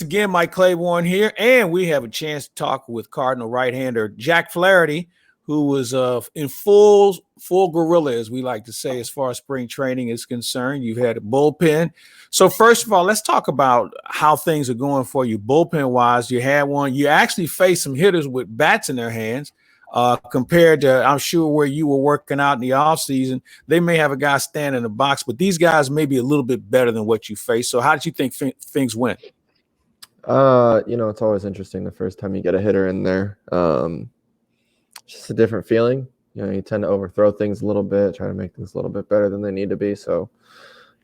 Again, Mike Claiborne here, and we have a chance to talk with Cardinal right-hander Jack Flaherty, who was in full gorilla, as we like to say, as far as spring training is concerned. You've had a bullpen. So first of all, let's talk about how things are going for you bullpen-wise. You had one. You actually faced some hitters with bats in their hands. Compared to, I'm sure, where you were working out in the offseason, they may have a guy standing in the box, but these guys may be a little bit better than what you faced. So how did you think things went? It's always interesting the first time you get a hitter in there. It's just a different feeling. You tend to overthrow things a little bit, try to make things a little bit better than they need to be. So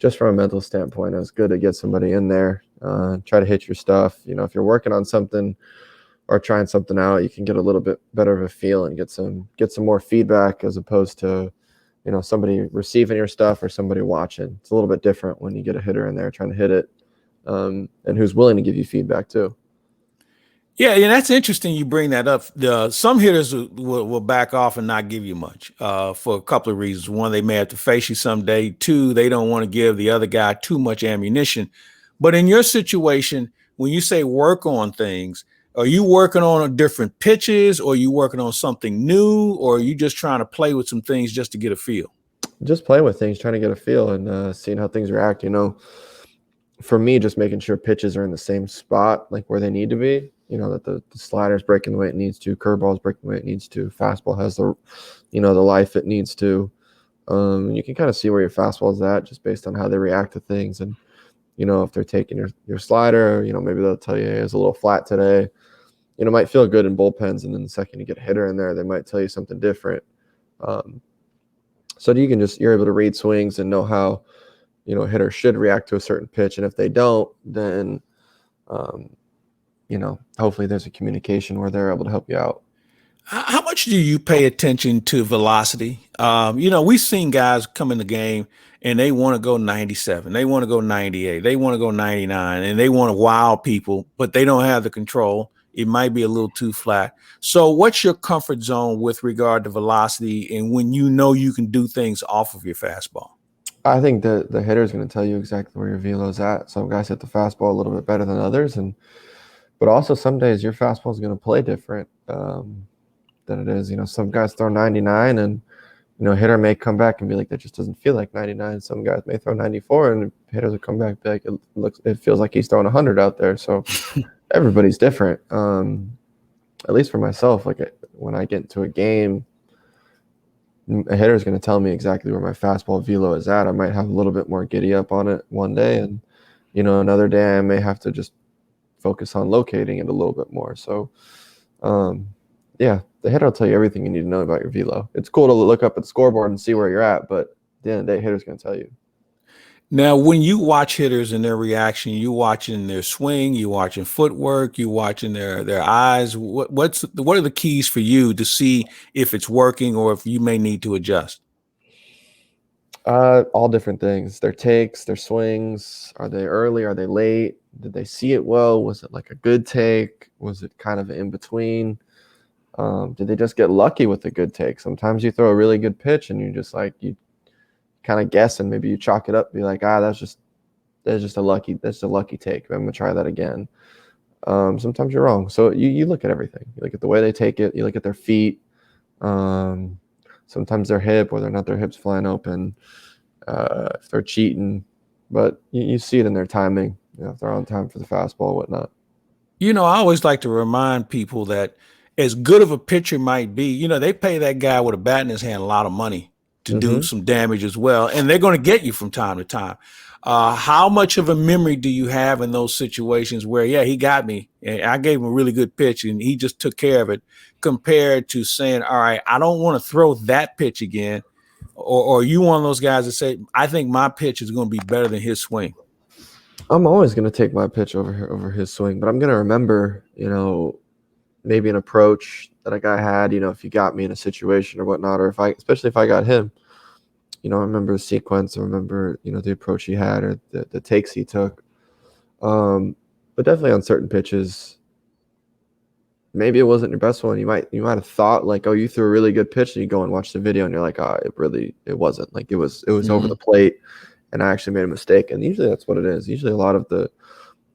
just from a mental standpoint, it's good to get somebody in there, try to hit your stuff. If you're working on something or trying something out, you can get a little bit better of a feel and get some more feedback as opposed to, somebody receiving your stuff or somebody watching. It's a little bit different when you get a hitter in there trying to hit it, and who's willing to give you feedback too. Yeah, that's interesting you bring that up. Some hitters will back off and not give you much for a couple of reasons. One, they may have to face you someday. Two, they don't want to give the other guy too much ammunition. But in your situation, when you say work on things, are you working on different pitches, or are you working on something new, or are you just trying to play with some things just to get a feel? Just playing with things, trying to get a feel and seeing how things react. For me, just making sure pitches are in the same spot, like where they need to be. That the slider's breaking the way it needs to, curveball's breaking the way it needs to, fastball has the life it needs to. You can kind of see where your fastball is at just based on how they react to things. And, if they're taking your slider, maybe they'll tell you, hey, it's a little flat today. It might feel good in bullpens, and then the second you get a hitter in there, they might tell you something different. So you're able to read swings and know how, a hitter should react to a certain pitch. And if they don't, then, hopefully there's a communication where they're able to help you out. How much do you pay attention to velocity? We've seen guys come in the game and they want to go 97, they want to go 98, they want to go 99, and they want to wow people, but they don't have the control. It might be a little too flat. So what's your comfort zone with regard to velocity and when you can do things off of your fastball? I think the hitter is going to tell you exactly where your velo is at. Some guys hit the fastball a little bit better than others, but also some days your fastball is going to play different than it is. Some guys throw 99 and, hitter may come back and be like, that just doesn't feel like 99. Some guys may throw 94 and hitters will come back and be like, it feels like he's throwing 100 out there. So everybody's different. At least for myself, like when I get into a game, a hitter is going to tell me exactly where my fastball velo is at. I might have a little bit more giddy up on it one day, and another day I may have to just focus on locating it a little bit more. So the hitter will tell you everything you need to know about your velo. It's cool to look up at the scoreboard and see where you're at, but at the end of the day, hitter's going to tell you. Now, when you watch hitters and their reaction, you watching their swing, you watching footwork, you watching their eyes. What are the keys for you to see if it's working or if you may need to adjust? All different things. Their takes, their swings. Are they early? Are they late? Did they see it well? Was it like a good take? Was it kind of in between? Did they just get lucky with a good take? Sometimes you throw a really good pitch and you just you kind of guess and maybe you chalk it up, be like, that's just a lucky take. I'm gonna try that again. Sometimes you're wrong. So you look at everything. You look at the way they take it. You look at their feet. Sometimes their hip, whether or not their hip's flying open, if they're cheating, but you see it in their timing. If they're on time for the fastball, whatnot. I always like to remind people that as good of a pitcher might be, they pay that guy with a bat in his hand a lot of money to do some damage as well. And they're going to get you from time to time. How much of a memory do you have in those situations where, he got me and I gave him a really good pitch and he just took care of it, compared to saying, all right, I don't want to throw that pitch again. Or are you one of those guys that say, I think my pitch is going to be better than his swing? I'm always going to take my pitch over his swing, but I'm going to remember, maybe an approach that a guy had, if you got me in a situation or whatnot, or especially if I got him, I remember the sequence, I remember, the approach he had or the takes he took. But definitely on certain pitches, maybe it wasn't your best one. You might have thought like, oh, you threw a really good pitch, and you go and watch the video and you're like, oh, it wasn't. Like it was over the plate and I actually made a mistake. And usually that's what it is. Usually a lot of the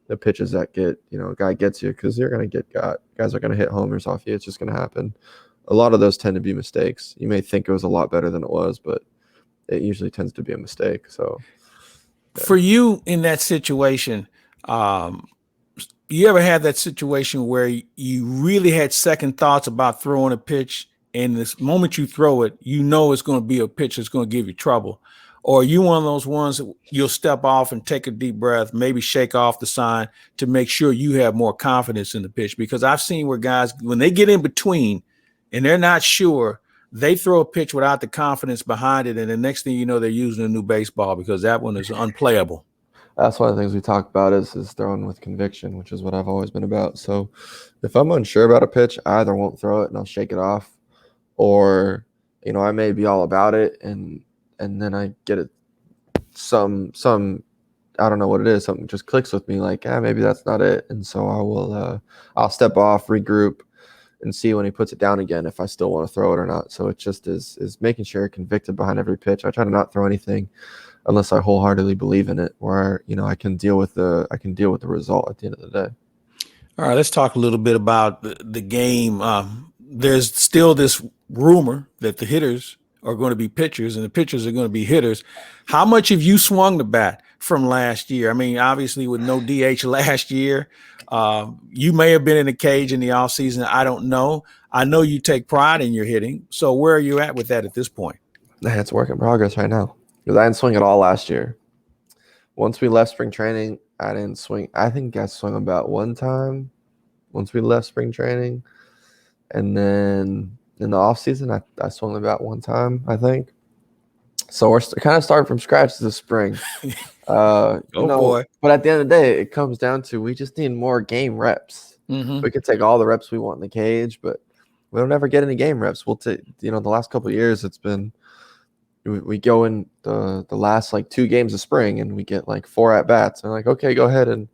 the pitches that get, a guy gets you, because you're going to get guys are going to hit homers off you. It's just going to happen. A lot of those tend to be mistakes. You may think it was a lot better than it was, but it usually tends to be a mistake. So yeah. For you in that situation, you ever had that situation where you really had second thoughts about throwing a pitch, and this moment you throw it, it's going to be a pitch that's going to give you trouble? Or are you one of those ones that you'll step off and take a deep breath, maybe shake off the sign to make sure you have more confidence in the pitch? Because I've seen where guys, when they get in between and they're not sure, they throw a pitch without the confidence behind it, and the next thing you know, they're using a new baseball because that one is unplayable. That's one of the things we talk about is throwing with conviction, which is what I've always been about. So if I'm unsure about a pitch, I either won't throw it and I'll shake it off, or, I may be all about it and then I get it some I don't know what it is, something just clicks with me, like, maybe that's not it. And so I'll step off, regroup, and see when he puts it down again if I still want to throw it or not. So it just is making sure you're convicted behind every pitch. I try to not throw anything unless I wholeheartedly believe in it, where I can deal with the result at the end of the day. All right, let's talk a little bit about the game. There's still this rumor that the hitters are going to be pitchers and the pitchers are going to be hitters. How much have you swung the bat from last year? I mean, obviously with no DH last year, you may have been in a cage in the offseason. I don't know. I know you take pride in your hitting. So where are you at with that at this point? It's a work in progress right now, because I didn't swing at all last year. Once we left spring training, I didn't swing. I think I swung about one time once we left spring training. And then in the offseason, I swung about one time, I think. So we're kind of starting from scratch this spring. Boy. But at the end of the day, it comes down to we just need more game reps. Mm-hmm. We could take all the reps we want in the cage, but we don't ever get any game reps. We'll take, the last couple of years, it's been we go in the last like 2 games of spring and we get like 4 at bats. And like, okay, go ahead and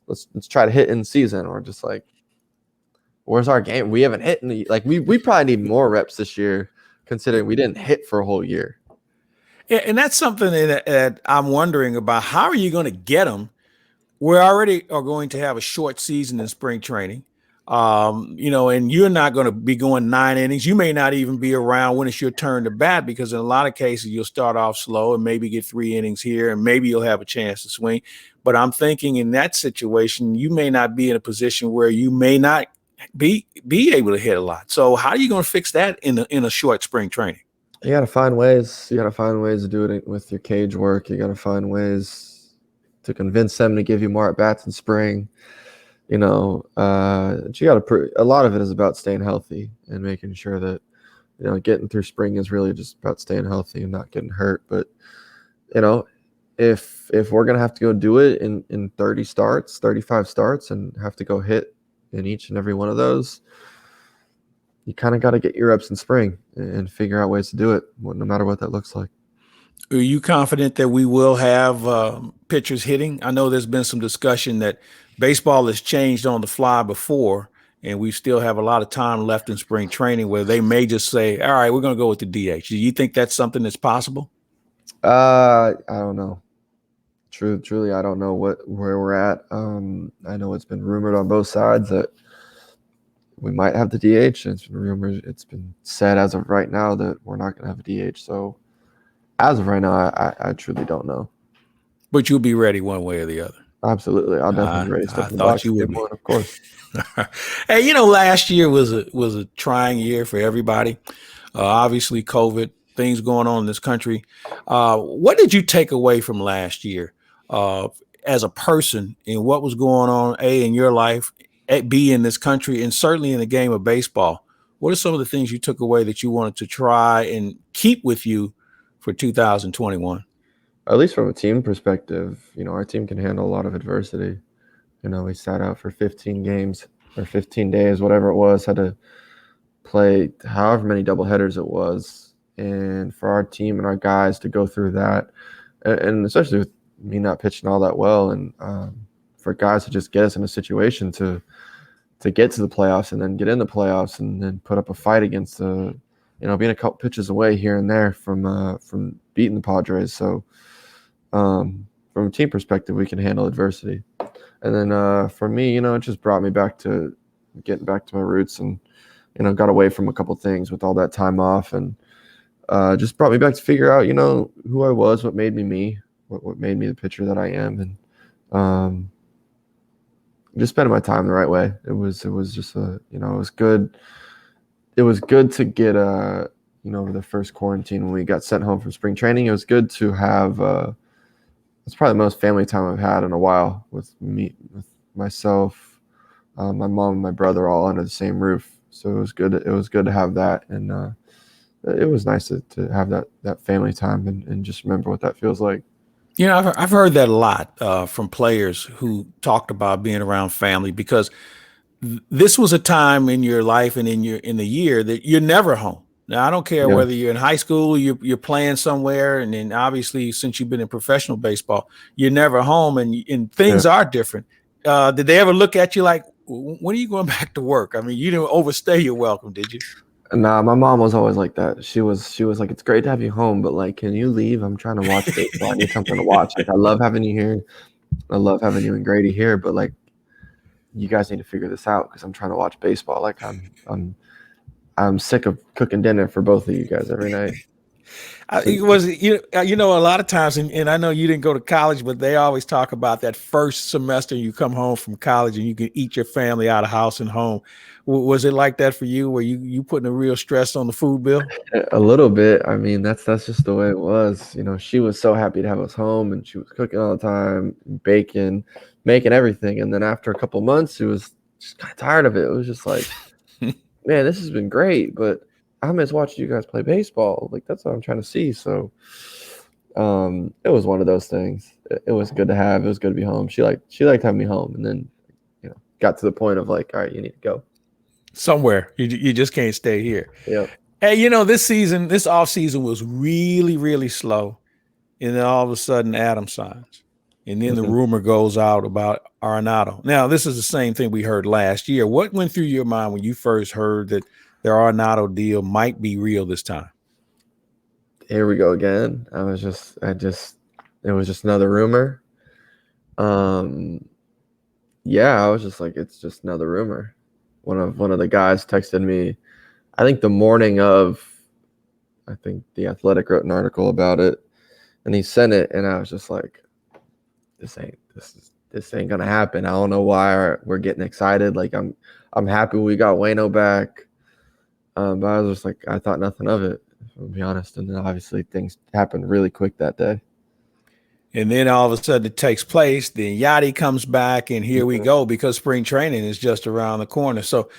let's try to hit in season. Or just like, where's our game? We haven't hit we probably need more reps this year, considering we didn't hit for a whole year. Yeah, and that's something that I'm wondering about. How are you going to get them? We already are going to have a short season in spring training, and you're not going to be going 9 innings. You may not even be around when it's your turn to bat, because in a lot of cases you'll start off slow and maybe get 3 innings here, and maybe you'll have a chance to swing. But I'm thinking in that situation, you may not be in a position where you may not be able to hit a lot. So how are you going to fix that in a short spring training? You got to find ways. You got to find ways to do it with your cage work. You got to find ways to convince them to give you more at bats in spring. You got to. A lot of it is about staying healthy and making sure that getting through spring is really just about staying healthy and not getting hurt. But if we're gonna have to go do it in 30 starts, 35 starts, and have to go hit in each and every one of those, you kind of got to get your reps in spring and figure out ways to do it, no matter what that looks like. Are you confident that we will have pitchers hitting? I know there's been some discussion that baseball has changed on the fly before, and we still have a lot of time left in spring training where they may just say, all right, we're going to go with the DH. Do you think that's something that's possible? I don't know. Truly, I don't know where we're at. I know it's been rumored on both sides that we might have the DH. It's been rumored. It's been said as of right now that we're not going to have a DH. So as of right now, I truly don't know. But you'll be ready one way or the other. Absolutely, I'll definitely be ready. I thought you would be. Of course. Hey, last year was a trying year for everybody. Obviously, COVID, things going on in this country. What did you take away from last year as a person, and what was going on, A, in your life, B, in this country, and certainly in the game of baseball? What are some of the things you took away that you wanted to try and keep with you for 2021? At least from a team perspective, our team can handle a lot of adversity. We sat out for 15 games or 15 days, whatever it was, had to play however many doubleheaders it was. And for our team and our guys to go through that, and especially with me not pitching all that well, and for guys to just get us in a situation to get to the playoffs and then get in the playoffs and then put up a fight against being a couple pitches away here and there from beating the Padres. So from a team perspective, we can handle adversity. And then for me, it just brought me back to getting back to my roots, and got away from a couple things with all that time off, and just brought me back to figure out who I was, what made me me, what made me the pitcher that I am, and just spending my time the right way. It was just it was good. It was good to get over the first quarantine when we got sent home from spring training. It was good to have it's probably the most family time I've had in a while, with myself, my mom and my brother all under the same roof. So it was good. It was good to have that, and it was nice to have that family time and just remember what that feels like. I've heard that a lot from players who talked about being around family, because this was a time in your life and in the year that you're never home. Now, I don't care Yeah. whether you're in high school, you're playing somewhere, and then obviously since you've been in professional baseball, you're never home, and things are different. Did they ever look at you like, when are you going back to work? I mean, you didn't overstay your welcome, did you? Nah, my mom was always like that. She was like, it's great to have you home, but like, can you leave? I'm trying to watch baseball. I need something to watch. Like, I love having you here. I love having you and Grady here, but like, you guys need to figure this out, because I'm trying to watch baseball. Like, I'm sick of cooking dinner for both of you guys every night. It was a lot of times, and I know you didn't go to college, but they always talk about that first semester you come home from college and you can eat your family out of house and home. Was it like that for you? Were you putting a real stress on the food bill? A little bit. I mean, that's just the way it was. She was so happy to have us home, and she was cooking all the time, baking, making everything. And then after a couple months, she was just kind of tired of it. It was just like, man, this has been great, but I miss watching you guys play baseball. Like, that's what I'm trying to see. So it was one of those things. It was good to have. It was good to be home. She liked having me home, and then got to the point of like, all right, you need to go Somewhere. You just can't stay here. Yeah. Hey, this off season was really, really slow. And then all of a sudden Adam signs. And then the rumor goes out about Arenado. Now, this is the same thing we heard last year. What went through your mind when you first heard that the Arenado deal might be real this time? Here we go again. It was just another rumor. Yeah, I was just like, it's just another rumor. One of the guys texted me, I think the morning of, I think The Athletic wrote an article about it, and he sent it, and I was just like, this ain't gonna happen. I don't know why we're getting excited. Like, I'm happy we got Waino back, but I was just like, I thought nothing of it, to be honest. And then obviously things happened really quick that day. And then all of a sudden it takes place. Then Yachty comes back, and here we go, because spring training is just around the corner. So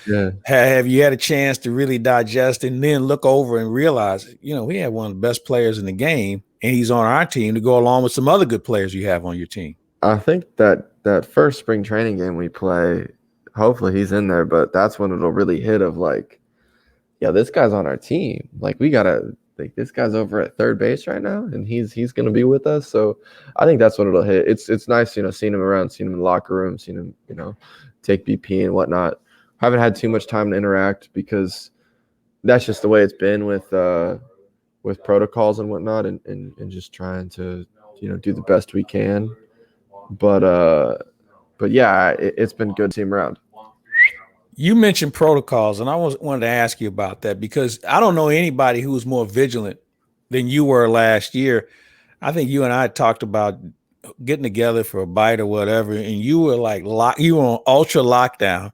have you had a chance to really digest and then look over and realize, we have one of the best players in the game, and he's on our team to go along with some other good players you have on your team? I think that first spring training game we play, hopefully he's in there, but that's when it'll really hit of like, yeah, this guy's on our team. Like, we gotta, like, this guy's over at third base right now, and he's gonna be with us. So I think that's when it'll hit. It's nice, seeing him around, seeing him in the locker room, seeing him, take BP and whatnot. Haven't had too much time to interact, because that's just the way it's been with protocols and whatnot, and just trying to do the best we can. But yeah, it's been good to see him around. You mentioned protocols, and I wanted to ask you about that, because I don't know anybody who was more vigilant than you were last year. I think you and I talked about getting together for a bite or whatever, and you were like, you were on ultra lockdown.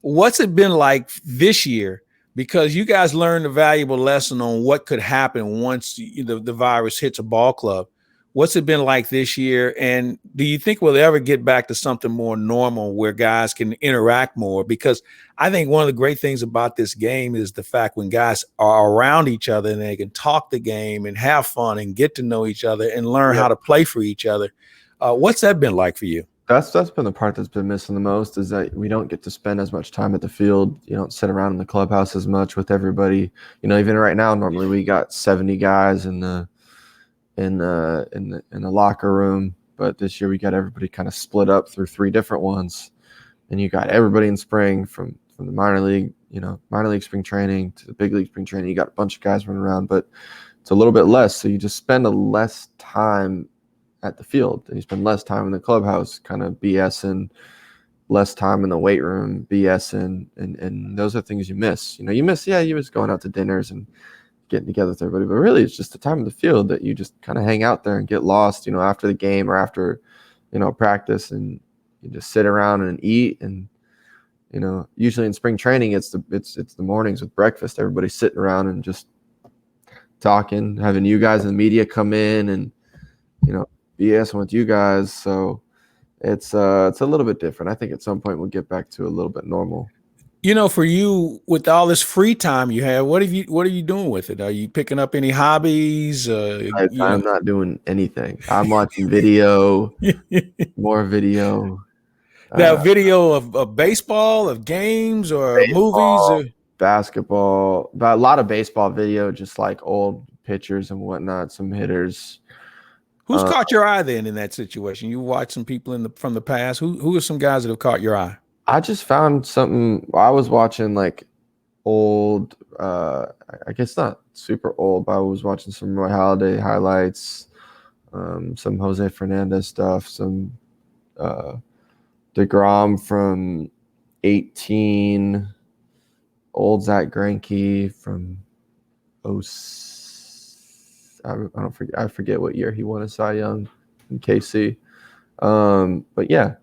What's it been like this year? Because you guys learned a valuable lesson on what could happen once the virus hits a ball club. What's it been like this year? And do you think we'll ever get back to something more normal where guys can interact more? Because I think one of the great things about this game is the fact when guys are around each other and they can talk the game and have fun and get to know each other and learn how to play for each other. What's that been like for you? That's been the part that's been missing the most, is that we don't get to spend as much time at the field. You don't sit around in the clubhouse as much with everybody. Even right now, normally we got 70 guys in the locker room, but this year we got everybody kind of split up through 3 different ones, and you got everybody in spring from the minor league spring training to the big league spring training. You got a bunch of guys running around, but it's a little bit less, so you just spend a less time at the field, and you spend less time in the clubhouse, kind of BSing, less time in the weight room, BSing, and those are things you miss. You miss going out to dinners and getting together with everybody, but really it's just the time in the field that you just kind of hang out there and get lost, after the game or after, practice, and you just sit around and eat. And, usually in spring training, it's the mornings with breakfast, everybody's sitting around and just talking, having you guys in the media come in and, BS with you guys. So it's a little bit different. I think at some point we'll get back to a little bit normal. For you, with all this free time you have, what are you doing with it? Are you picking up any hobbies? I'm not doing anything. I'm watching video, more video. That video of baseball, of games, or baseball, movies, or basketball, but a lot of baseball video, just like old pitchers and whatnot, some hitters. Who's caught your eye then in that situation? You watch some people from the past. Who are some guys that have caught your eye? I just found something. I was watching like old, I guess not super old, but I was watching some Roy Halladay highlights, some Jose Fernandez stuff, some DeGrom from 18, old Zach Greinke from I forget what year he won a Cy Young in KC. But yeah,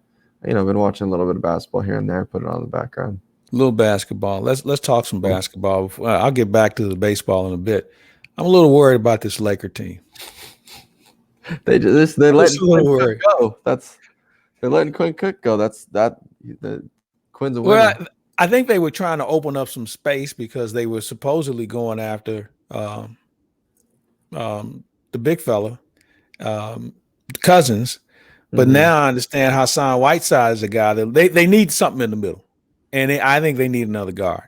I've been watching a little bit of basketball here and there, put it on the background. A little basketball. Let's talk some basketball. I'll get back to the baseball in a bit. I'm a little worried about this Laker team. They're letting Quinn Cook go. They're letting Quinn Cook go. Quinn's a winner. Well, I think they were trying to open up some space because they were supposedly going after the big fella, Cousins. But now I understand Hassan Whiteside is a guy that they need something in the middle. And I think they need another guard.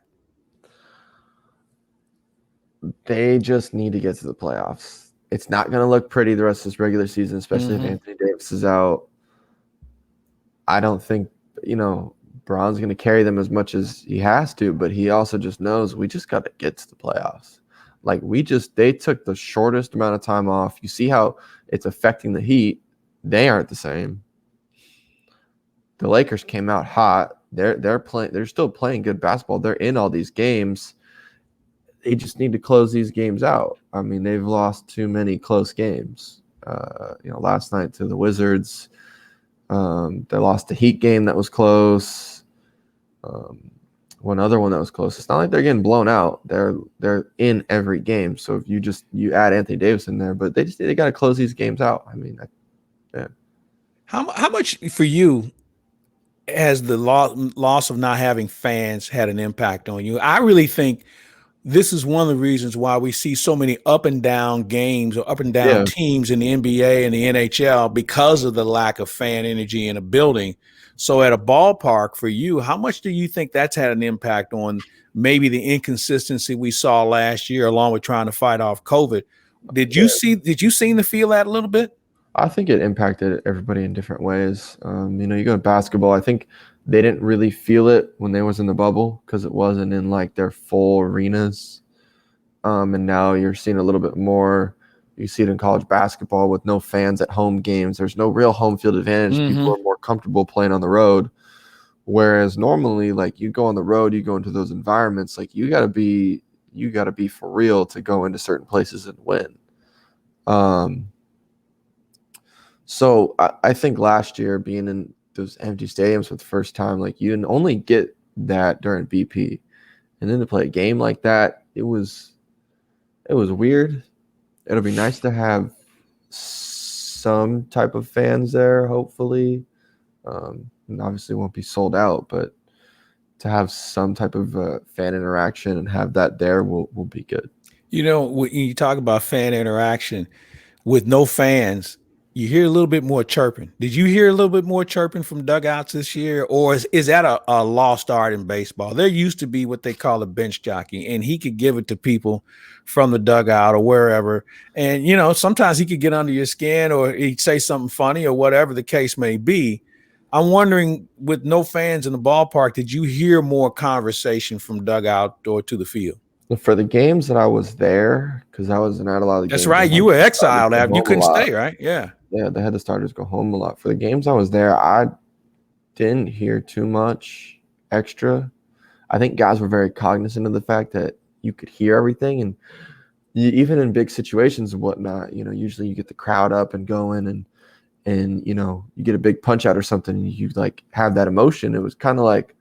They just need to get to the playoffs. It's not going to look pretty the rest of this regular season, especially if Anthony Davis is out. I don't think, Braun's going to carry them as much as he has to, but he also just knows we just got to get to the playoffs. Like they took the shortest amount of time off. You see how it's affecting the Heat. They aren't the same. The Lakers came out hot. They're playing. They're still playing good basketball. They're in all these games. They just need to close these games out. I mean, they've lost too many close games. Last night to the Wizards. They lost the Heat game that was close. One other one that was close. It's not like they're getting blown out. They're in every game. So if you add Anthony Davis in there, but they got to close these games out. I mean, yeah. How much for you has the loss of not having fans had an impact on you? I really think this is one of the reasons why we see so many up and down games or up and down teams in the NBA and the NHL because of the lack of fan energy in a building. So at a ballpark for you, how much do you think that's had an impact on maybe the inconsistency we saw last year, along with trying to fight off COVID? Did you seem to feel that a little bit? I think it impacted everybody in different ways. You go to basketball, I think they didn't really feel it when they was in the bubble because it wasn't in like their full arenas. And now you're seeing a little bit more. You see it in college basketball with no fans at home games. There's no real home field advantage. People are more comfortable playing on the road. Whereas normally, like you go on the road, you go into those environments, like you gotta be for real to go into certain places and win. So I think last year being in those empty stadiums for the first time, like you didn't only get that during BP, and then to play a game like that, it was weird. It'll be nice to have some type of fans there, hopefully. And obviously it won't be sold out, but to have some type of fan interaction and have that there will be good. When you talk about fan interaction with no fans, you hear a little bit more chirping. Did you hear a little bit more chirping from dugouts this year? Or is that a lost art in baseball? There used to be what they call a bench jockey, and he could give it to people from the dugout or wherever. And, sometimes he could get under your skin or he'd say something funny or whatever the case may be. I'm wondering, with no fans in the ballpark, did you hear more conversation from dugout or to the field? For the games that I was there, because I wasn't at a lot of the games. That's right. You were exiled. You couldn't stay, right? Yeah. Yeah, they had the starters go home a lot. For the games I was there, I didn't hear too much extra. I think guys were very cognizant of the fact that you could hear everything, and even in big situations and whatnot, usually you get the crowd up and going, and you get a big punch out or something, and you like have that emotion. It was kind of like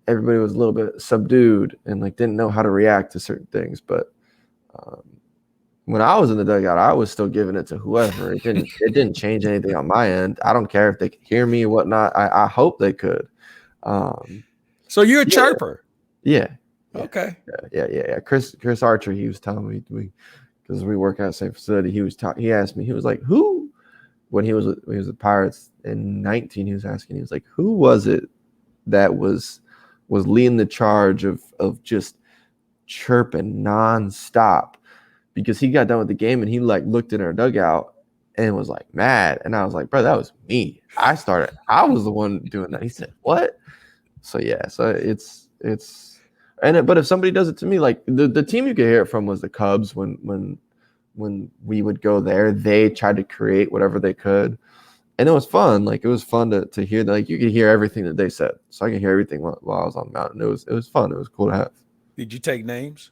everybody was a little bit subdued and like didn't know how to react to certain things. But um, when I was in the dugout, I was still giving it to whoever. It didn't change anything on my end. I don't care if they could hear me or whatnot. I hope they could. So you're a Yeah, chirper. yeah, Okay. yeah. Chris Archer, he was telling me because we work at the same facility. He asked me. He was like, "Who?" When he was with Pirates in 19, he was asking. He was like, "Who was it that was leading the charge of just chirping nonstop?" Because he got done with the game and he like looked in our dugout and was like mad. And I was like, "Bro, that was me. I was the one doing that." He said, "What?" So yeah, so but if somebody does it to me, like the team you could hear it from was the Cubs when we would go there, they tried to create whatever they could. And it was fun. Like it was fun to hear that. Like you could hear everything that they said. So I could hear everything while I was on the mountain. It was fun. It was cool to have. Did you take names?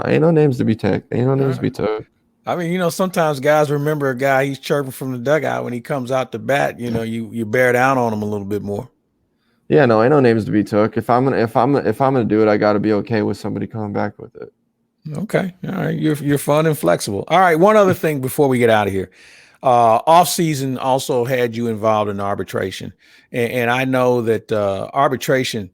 Ain't no names to be took. Ain't no names to be took. I mean, sometimes guys remember a guy he's chirping from the dugout when he comes out to bat. You bear down on him a little bit more. Yeah, no, ain't no names to be took. If I'm gonna do it, I got to be okay with somebody coming back with it. Okay, all right. You're fun and flexible. All right. One other thing before we get out of here, off season also had you involved in arbitration, and I know that arbitration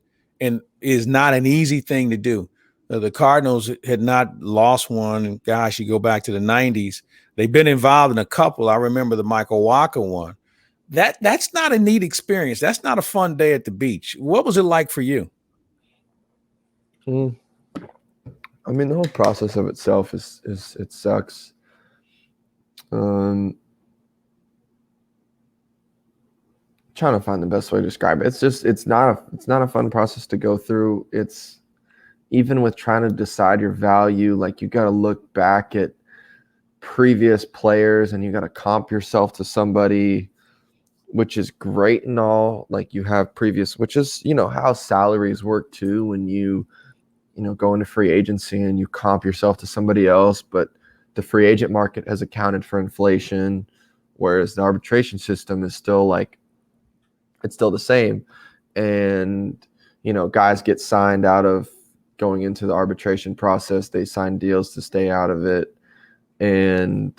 is not an easy thing to do. The Cardinals had not lost one, and gosh, you go back to the '90s. They've been involved in a couple. I remember the Michael Walker one. That's not a neat experience. That's not a fun day at the beach. What was it like for you? I mean, the whole process of itself is it sucks. Trying to find the best way to describe it. It's not a fun process to go through. It's even with trying to decide your value, like you got to look back at previous players and you got to comp yourself to somebody, which is great and all. Like you have previous, which is how salaries work too. When you go into free agency and you comp yourself to somebody else, but the free agent market has accounted for inflation, whereas the arbitration system is still like, it's still the same. And, guys get signed out of going into the arbitration process. They sign deals to stay out of it. And,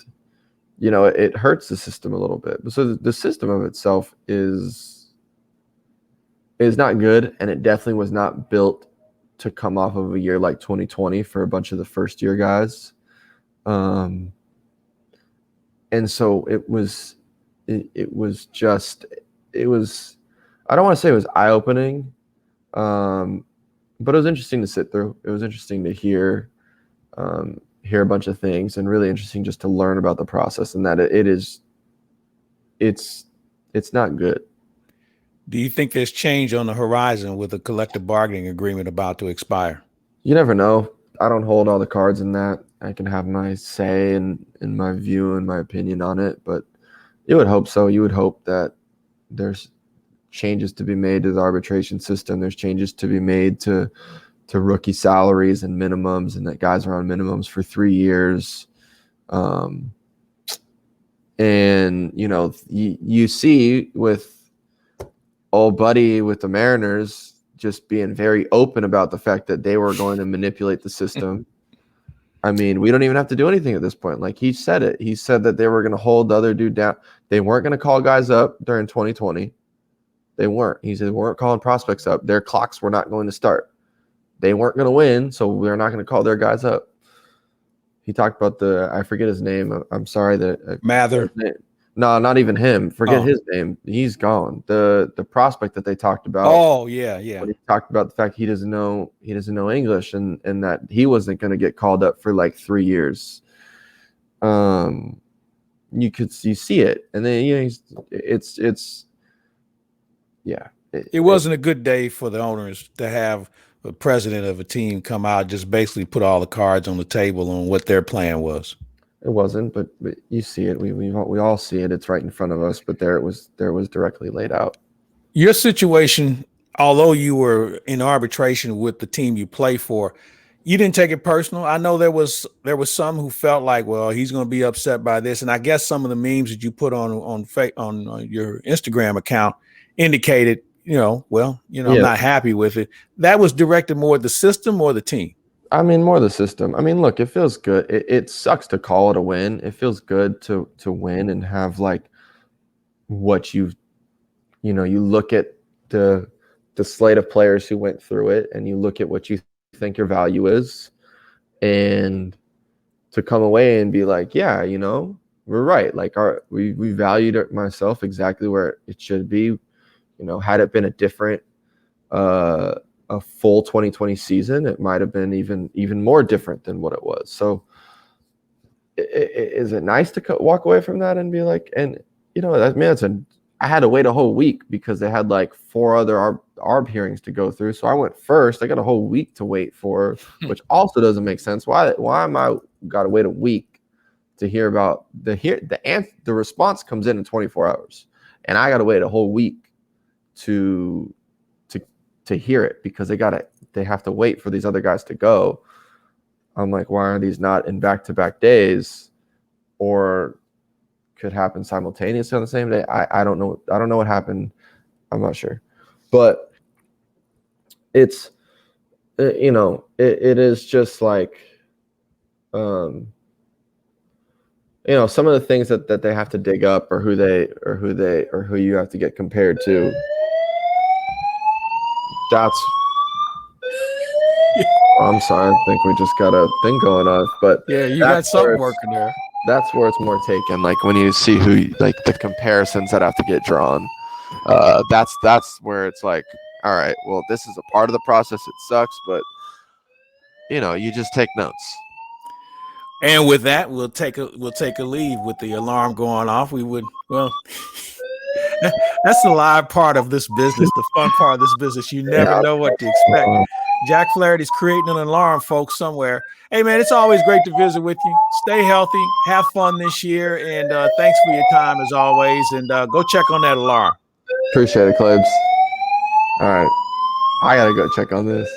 it hurts the system a little bit. So the system of itself is not good. And it definitely was not built to come off of a year like 2020 for a bunch of the first year guys. And so it was I don't want to say it was eye-opening, but it was interesting to sit through. It was interesting to hear a bunch of things, and really interesting just to learn about the process, and that it's not good. Do you think there's change on the horizon with a collective bargaining agreement about to expire? You never know. I don't hold all the cards in that. I can have my say and my view and my opinion on it, but you would hope so. You would hope that there's changes to be made to the arbitration system. There's changes to be made to rookie salaries and minimums, and that guys are on minimums for 3 years. And you see with old buddy with the Mariners just being very open about the fact that they were going to manipulate the system. I mean, we don't even have to do anything at this point. Like he said it. He said that they were going to hold the other dude down. They weren't going to call guys up during 2020. They weren't. He said, weren't calling prospects up. Their clocks were not going to start. They weren't going to win, so they're not going to call their guys up. He talked about I forget his name. I'm sorry that Mather. No, not even him. Forget his name. He's gone. The prospect that they talked about. Oh, yeah. When he talked about the fact he doesn't know English and that he wasn't going to get called up for like 3 years. You see it, and then it wasn't a good day for the owners to have the president of a team come out, just basically put all the cards on the table on what their plan was. It wasn't, but you see it. We all see it. It's right in front of us. But there it was directly laid out. Your situation, although you were in arbitration with the team you play for, you didn't take it personal. I know there was some who felt like, well, he's going to be upset by this, and I guess some of the memes that you put on your Instagram account indicated, well, I'm Yeah, not happy with it. That was directed more at the system or the team. I mean, more the system. I mean, look, it feels good. It sucks to call it a win. It feels good to win and have like what you look at the slate of players who went through it, and you look at what you think your value is, and to come away and be like, yeah, we're right. Like we valued myself exactly where it should be. Had it been a different a full 2020 season, it might have been even more different than what it was. So is it nice to walk away from that and be like, and that means I had to wait a whole week because they had like 4 other ARB hearings to go through. So I went first. I got a whole week to wait for, which also doesn't make sense. Why am I got to wait a week to hear about the response comes in 24 hours, and I got to wait a whole week to hear it because they have to wait for these other guys to go. I'm like, why are these not in back-to-back days, or could happen simultaneously on the same day? I don't know. I don't know what happened. I'm not sure, but it's it is just like some of the things that they have to dig up, or who you have to get compared to. That's I'm sorry. I think we just got a thing going on, but Yeah, you got something working there. That's where it's more taken. Like when you see like the comparisons that have to get drawn, that's where it's like, all right, well, this is a part of the process. It sucks, but you just take notes. And with that, we'll take a leave with the alarm going off. That's the live part of this business, the fun part of this business. You never know what to expect. Jack Flaherty's creating an alarm, folks, somewhere. Hey, man, it's always great to visit with you. Stay healthy. Have fun this year. And thanks for your time, as always. And go check on that alarm. Appreciate it, Claibs. All right. I got to go check on this.